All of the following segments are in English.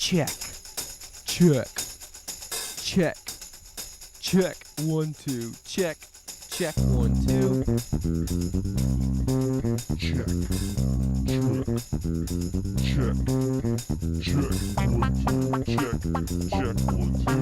Check. Check. Check. Check. 1, 2. Check. Check. 1, 2. Check. Check. Check. Check. 1, 2. Check. Check. 1, 2.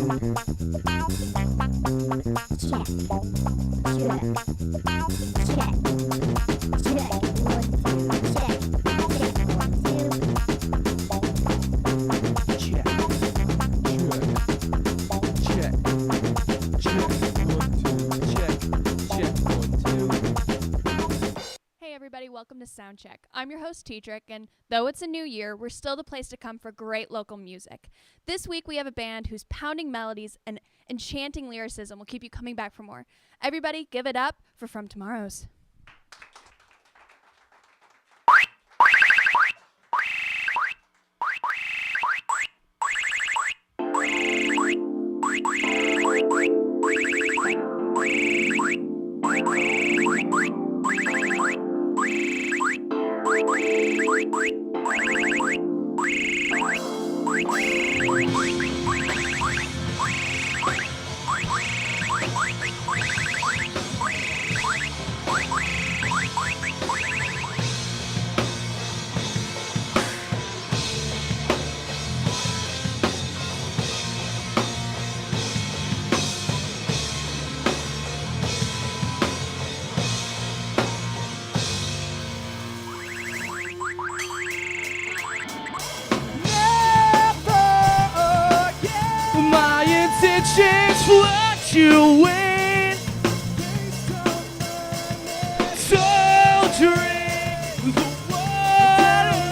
Hey everybody, welcome to Soundcheck. I'm your host Tetrick, and though it's a new year, we're still the place to come for great local music. This week we have a band whose pounding melodies and enchanting lyricism will keep you coming back for more. Everybody, give it up for From Tomorrows. My intentions fluctuate, soldiering the water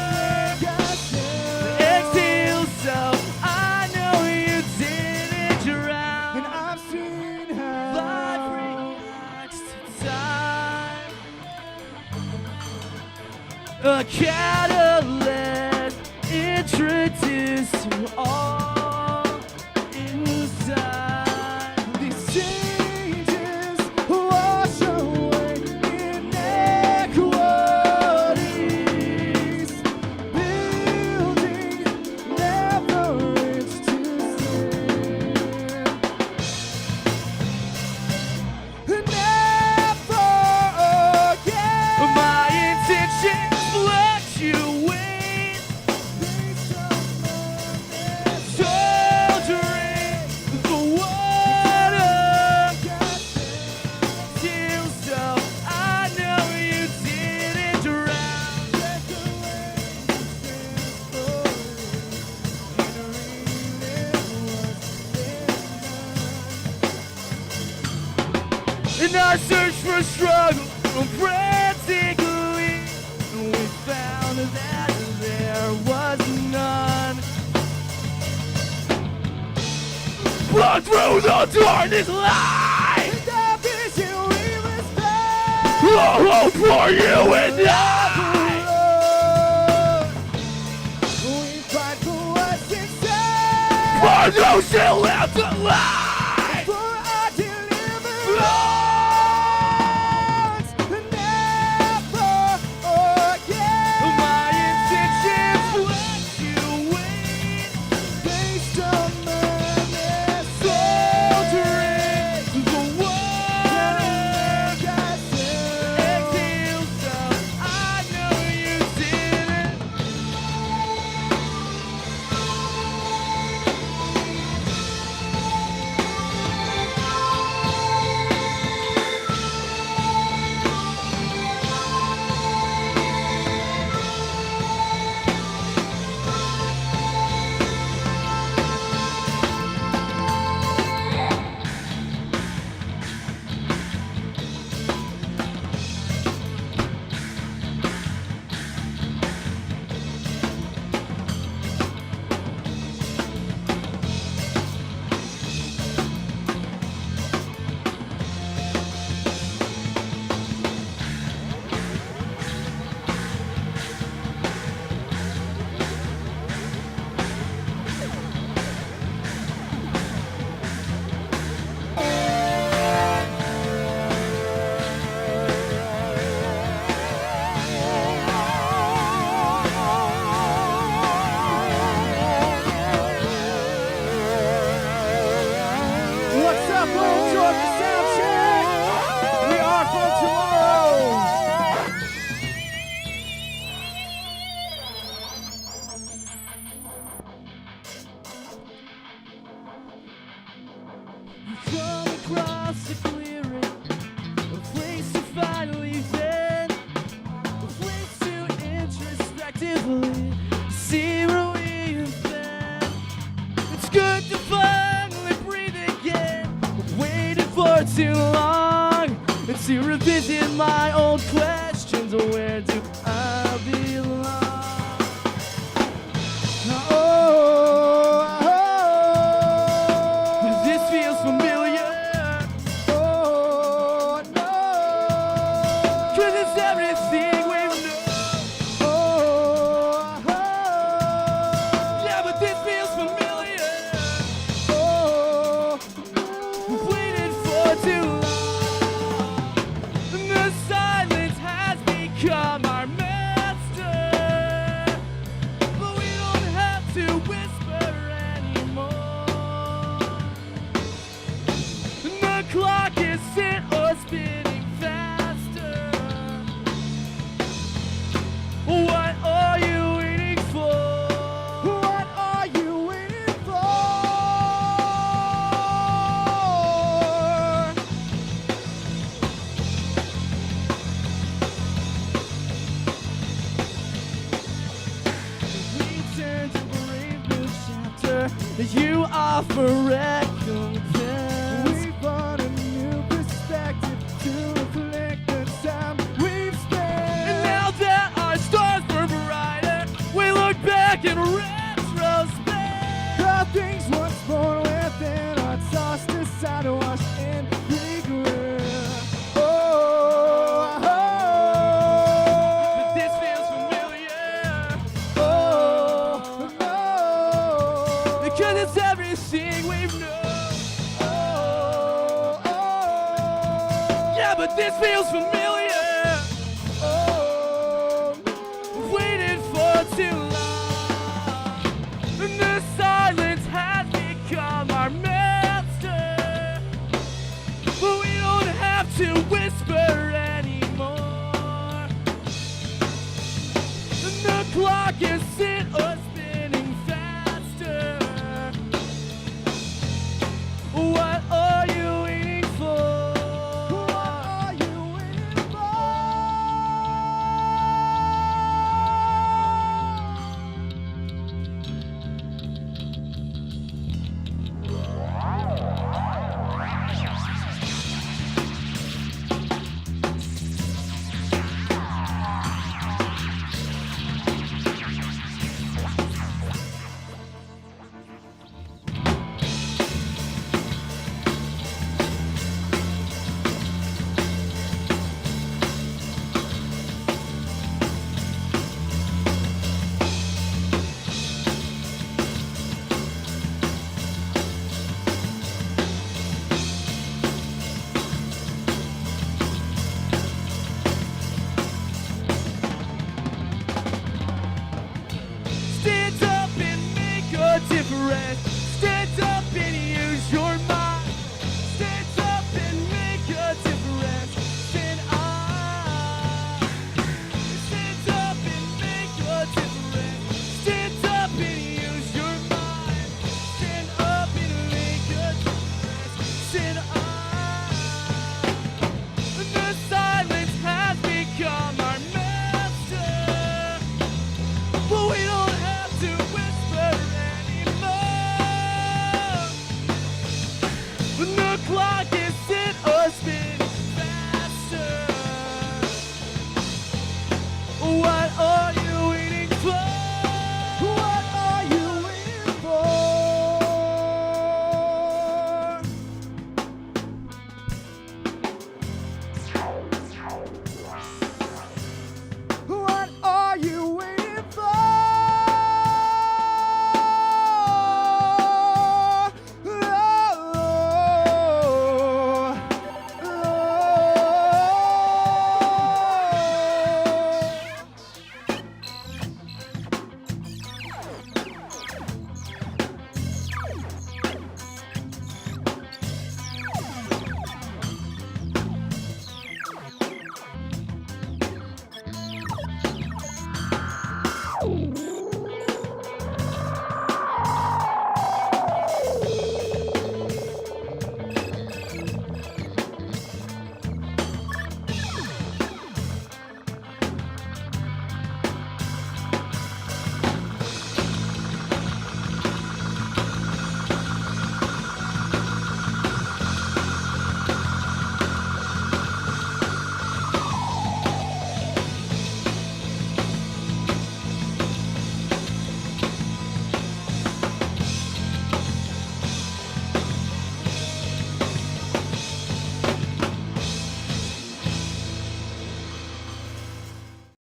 exhale, so I know you didn't drown. And I've seen how life reacts to time. A catalyst introduced to all. These changes wash away inequalities, building never reach to stand. Never again. My intentions fluctuate, soldiering the water till so I know you didn't drown. In our search for struggle, frantically, we found that there was none. But through the darkness light, the vision we must find. A hope for you and I. We fight for what's inside. For those who left alive. For our deliverance. Never again. My intentions fluctuate based on madness. Soldiering the water exhale, so I know you didn't. carefully, see where we've been. It's good to finally breathe again. I've waited for too long to revisit my old questions. Where do I belong? This feels familiar. Oh, no. 'Cause it's everything we've known. Yeah, but this feels familiar. We've waited for too long. The silence has become our master, but we don't have to whisper anymore. The clock is set or spinning faster. What are you waiting for? What are you waiting for? We turn to brave new chapter. You offer recompense. We brought a new perspective to reflect the time we've spent. And now that our stars were brighter, we look back in retrospect. The things once born within are tossed aside, washed in regret. But this feels familiar. No. Because it's everything we've known. Yeah, but this feels familiar. We've waited for too long. And the silence has become our master, but we don't have to whisper anymore. And the clock is